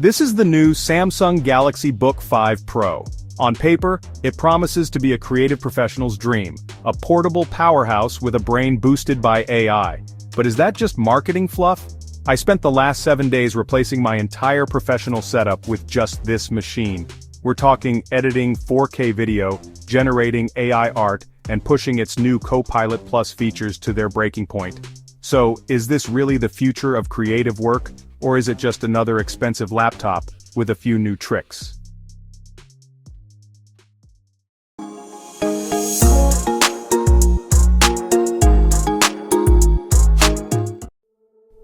This is the new Samsung Galaxy Book 5 Pro. On paper, it promises to be a creative professional's dream, a portable powerhouse with a brain boosted by AI. But is that just marketing fluff? I spent the last 7 days replacing my entire professional setup with just this machine. We're talking editing 4K video, generating AI art, and pushing its new Copilot Plus features to their breaking point. So, is this really the future of creative work, or is it just another expensive laptop with a few new tricks?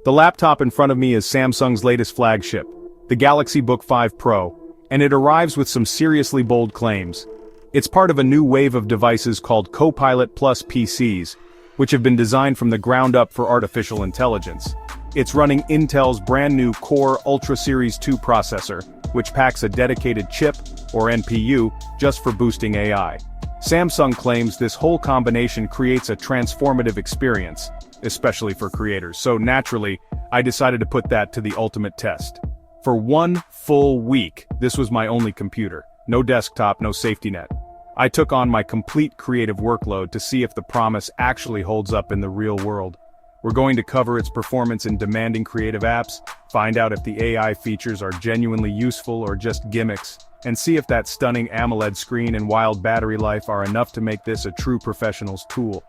The laptop in front of me is Samsung's latest flagship, the Galaxy Book 5 Pro, and it arrives with some seriously bold claims. It's part of a new wave of devices called Copilot Plus PCs, which have been designed from the ground up for artificial intelligence. It's running Intel's brand new Core Ultra Series 2 processor, which packs a dedicated chip, or NPU, just for boosting AI. Samsung claims this whole combination creates a transformative experience, especially for creators, so naturally, I decided to put that to the ultimate test. For 1 full week, this was my only computer. No desktop, no safety net. I took on my complete creative workload to see if the promise actually holds up in the real world. We're going to cover its performance in demanding creative apps, find out if the AI features are genuinely useful or just gimmicks, and see if that stunning AMOLED screen and wild battery life are enough to make this a true professional's tool.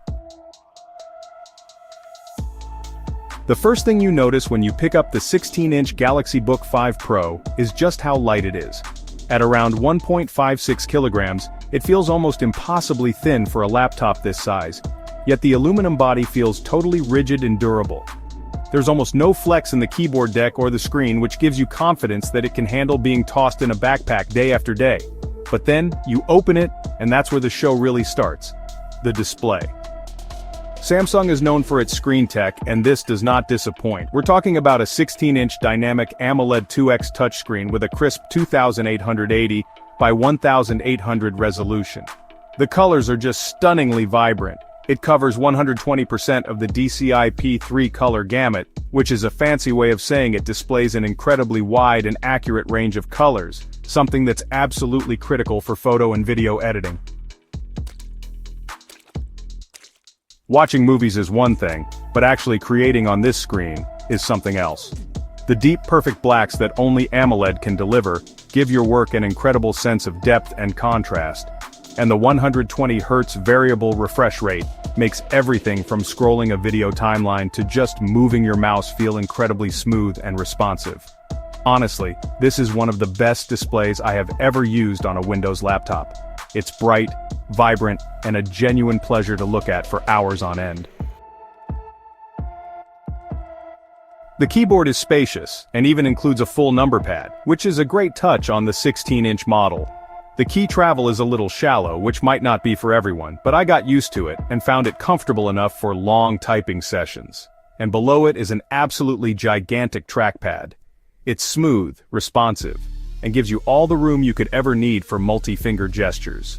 The first thing you notice when you pick up the 16-inch Galaxy Book 5 Pro is just how light it is. At around 1.56 kilograms, it feels almost impossibly thin for a laptop this size, yet the aluminum body feels totally rigid and durable. There's almost no flex in the keyboard deck or the screen, which gives you confidence that it can handle being tossed in a backpack day after day. But then, you open it, and that's where the show really starts: the display. Samsung is known for its screen tech, and this does not disappoint. We're talking about a 16-inch dynamic AMOLED 2X touchscreen with a crisp 2880 by 1800 resolution. The colors are just stunningly vibrant. It covers 120% of the DCI-P3 color gamut, which is a fancy way of saying it displays an incredibly wide and accurate range of colors, something that's absolutely critical for photo and video editing. Watching movies is one thing, but actually creating on this screen is something else. The deep perfect blacks that only AMOLED can deliver give your work an incredible sense of depth and contrast, and the 120Hz variable refresh rate makes everything from scrolling a video timeline to just moving your mouse feel incredibly smooth and responsive. Honestly, this is one of the best displays I have ever used on a Windows laptop. It's bright, vibrant, and a genuine pleasure to look at for hours on end. The keyboard is spacious, and even includes a full number pad, which is a great touch on the 16-inch model. The key travel is a little shallow, which might not be for everyone, but I got used to it and found it comfortable enough for long typing sessions. And below it is an absolutely gigantic trackpad. It's smooth, responsive, and gives you all the room you could ever need for multi-finger gestures.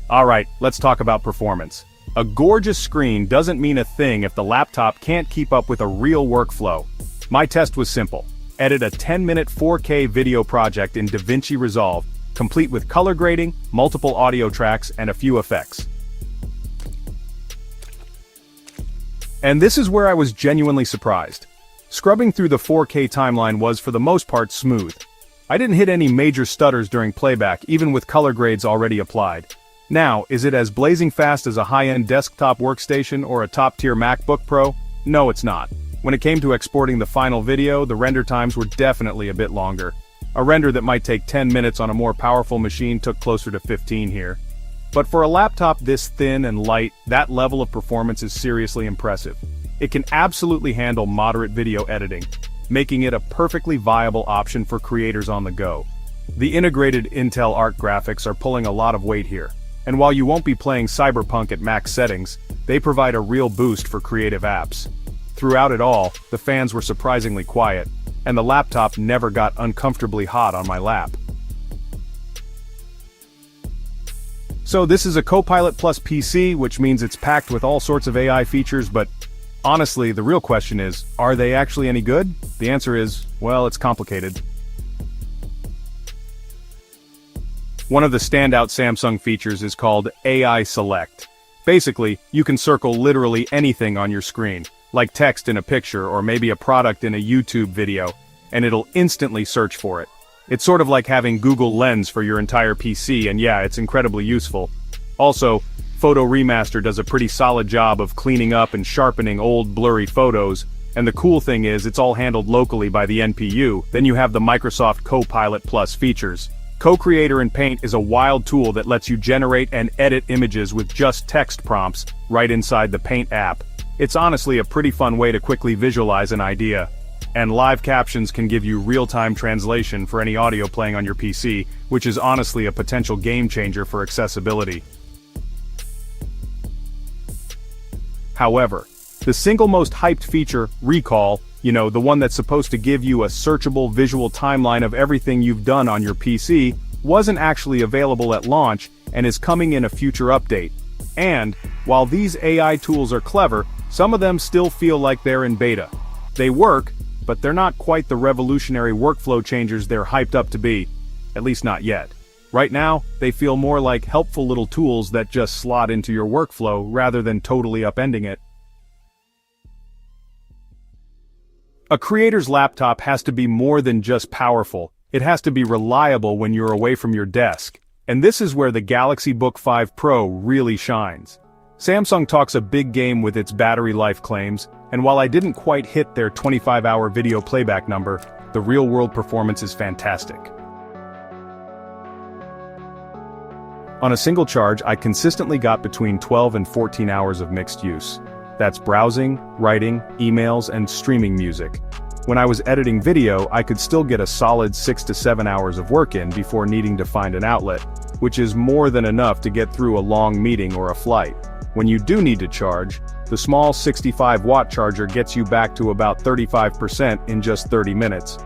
Alright, let's talk about performance. A gorgeous screen doesn't mean a thing if the laptop can't keep up with a real workflow. My test was simple. Edit a 10-minute 4K video project in DaVinci Resolve, complete with color grading, multiple audio tracks, and a few effects. And this is where I was genuinely surprised. Scrubbing through the 4K timeline was for the most part smooth. I didn't hit any major stutters during playback, even with color grades already applied. Now, is it as blazing fast as a high-end desktop workstation or a top-tier MacBook Pro? No, it's not. When it came to exporting the final video, the render times were definitely a bit longer. A render that might take 10 minutes on a more powerful machine took closer to 15 here. But for a laptop this thin and light, that level of performance is seriously impressive. It can absolutely handle moderate video editing, making it a perfectly viable option for creators on the go. The integrated Intel Arc graphics are pulling a lot of weight here, and while you won't be playing Cyberpunk at max settings, they provide a real boost for creative apps. Throughout it all, the fans were surprisingly quiet, and the laptop never got uncomfortably hot on my lap. So this is a Copilot Plus PC, which means it's packed with all sorts of AI features, but Honestly, the real question is, are they actually any good? The answer is, well, it's complicated. One of the standout Samsung features is called AI Select. Basically, you can circle literally anything on your screen, like text in a picture or maybe a product in a YouTube video, and it'll instantly search for it. It's sort of like having Google Lens for your entire PC, and yeah, it's incredibly useful. Also, Photo Remaster does a pretty solid job of cleaning up and sharpening old blurry photos, and the cool thing is it's all handled locally by the NPU. Then you have the Microsoft Copilot Plus features. Co-Creator in Paint is a wild tool that lets you generate and edit images with just text prompts right inside the Paint app. It's honestly a pretty fun way to quickly visualize an idea. And live captions can give you real-time translation for any audio playing on your PC, which is honestly a potential game changer for accessibility. However, the single most hyped feature, Recall, the one that's supposed to give you a searchable visual timeline of everything you've done on your PC, wasn't actually available at launch and is coming in a future update. And, while these AI tools are clever, some of them still feel like they're in beta. They work, but they're not quite the revolutionary workflow changers they're hyped up to be. At least not yet. Right now, they feel more like helpful little tools that just slot into your workflow rather than totally upending it. A creator's laptop has to be more than just powerful, it has to be reliable when you're away from your desk. And this is where the Galaxy Book 5 Pro really shines. Samsung talks a big game with its battery life claims, and while I didn't quite hit their 25-hour video playback number, the real-world performance is fantastic. On a single charge, I consistently got between 12 and 14 hours of mixed use. That's browsing, writing, emails, and streaming music. When I was editing video, I could still get a solid 6 to 7 hours of work in before needing to find an outlet, which is more than enough to get through a long meeting or a flight. When you do need to charge, the small 65-watt charger gets you back to about 35% in just 30 minutes.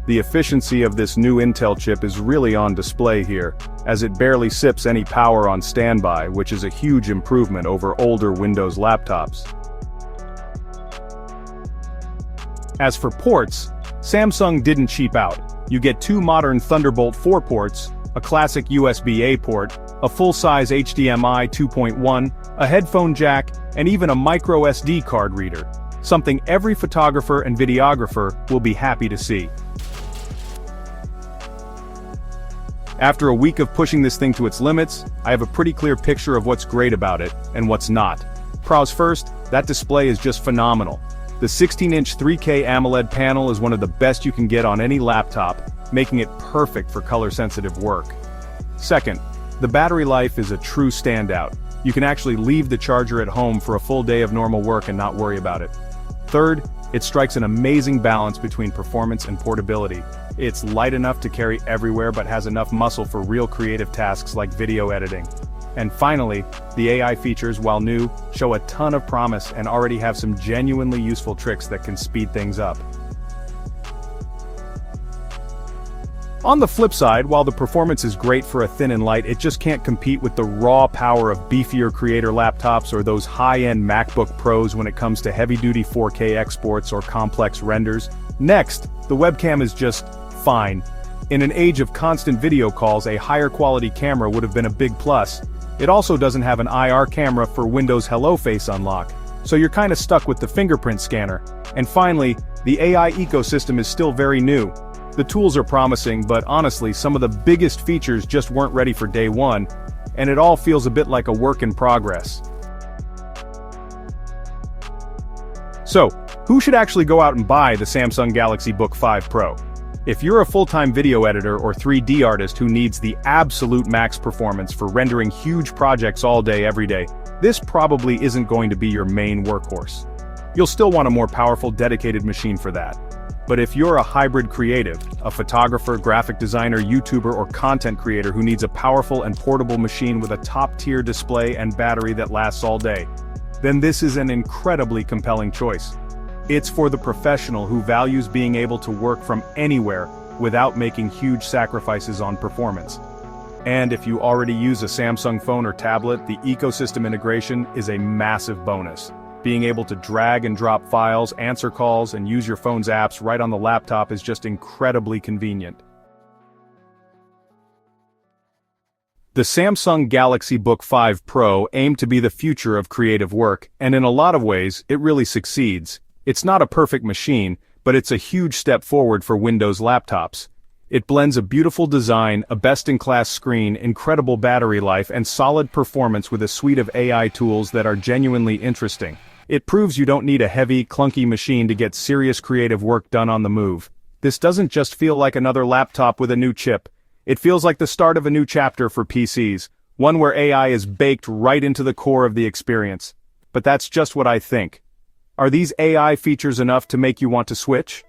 The efficiency of this new Intel chip is really on display here, as it barely sips any power on standby, which is a huge improvement over older Windows laptops. As for ports, Samsung didn't cheap out. You get two modern Thunderbolt 4 ports, a classic USB-A port, a full-size HDMI 2.1, a headphone jack, and even a micro SD card reader, something every photographer and videographer will be happy to see. After a week of pushing this thing to its limits, I have a pretty clear picture of what's great about it, and what's not. Pros first, that display is just phenomenal. The 16-inch 3K AMOLED panel is one of the best you can get on any laptop, making it perfect for color-sensitive work. Second, the battery life is a true standout. You can actually leave the charger at home for a full day of normal work and not worry about it. Third, it strikes an amazing balance between performance and portability. It's light enough to carry everywhere but has enough muscle for real creative tasks like video editing. And finally, the AI features, while new, show a ton of promise and already have some genuinely useful tricks that can speed things up. On the flip side, while the performance is great for a thin and light, it just can't compete with the raw power of beefier creator laptops or those high-end MacBook Pros when it comes to heavy-duty 4K exports or complex renders. Next, the webcam is just fine. In an age of constant video calls, a higher quality camera would have been a big plus. It also doesn't have an IR camera for Windows Hello Face unlock, so you're kinda stuck with the fingerprint scanner. And finally, the AI ecosystem is still very new. The tools are promising, but honestly, some of the biggest features just weren't ready for day one, and it all feels a bit like a work in progress. So, who should actually go out and buy the Samsung Galaxy Book 5 Pro? If you're a full-time video editor or 3D artist who needs the absolute max performance for rendering huge projects all day every day, this probably isn't going to be your main workhorse. You'll still want a more powerful, dedicated machine for that. But if you're a hybrid creative, a photographer, graphic designer, YouTuber, or content creator who needs a powerful and portable machine with a top-tier display and battery that lasts all day, then this is an incredibly compelling choice. It's for the professional who values being able to work from anywhere without making huge sacrifices on performance. And if you already use a Samsung phone or tablet, the ecosystem integration is a massive bonus. Being able to drag and drop files, answer calls, and use your phone's apps right on the laptop is just incredibly convenient. The Samsung Galaxy Book 5 Pro aimed to be the future of creative work, and in a lot of ways, it really succeeds. It's not a perfect machine, but it's a huge step forward for Windows laptops. It blends a beautiful design, a best-in-class screen, incredible battery life, and solid performance with a suite of AI tools that are genuinely interesting. It proves you don't need a heavy, clunky machine to get serious creative work done on the move. This doesn't just feel like another laptop with a new chip. It feels like the start of a new chapter for PCs, one where AI is baked right into the core of the experience. But that's just what I think. Are these AI features enough to make you want to switch?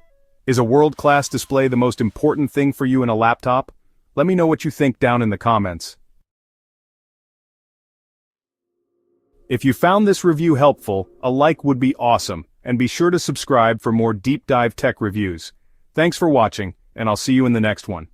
Is a world-class display the most important thing for you in a laptop? Let me know what you think down in the comments. If you found this review helpful, a like would be awesome, and be sure to subscribe for more deep dive tech reviews. Thanks for watching, and I'll see you in the next one.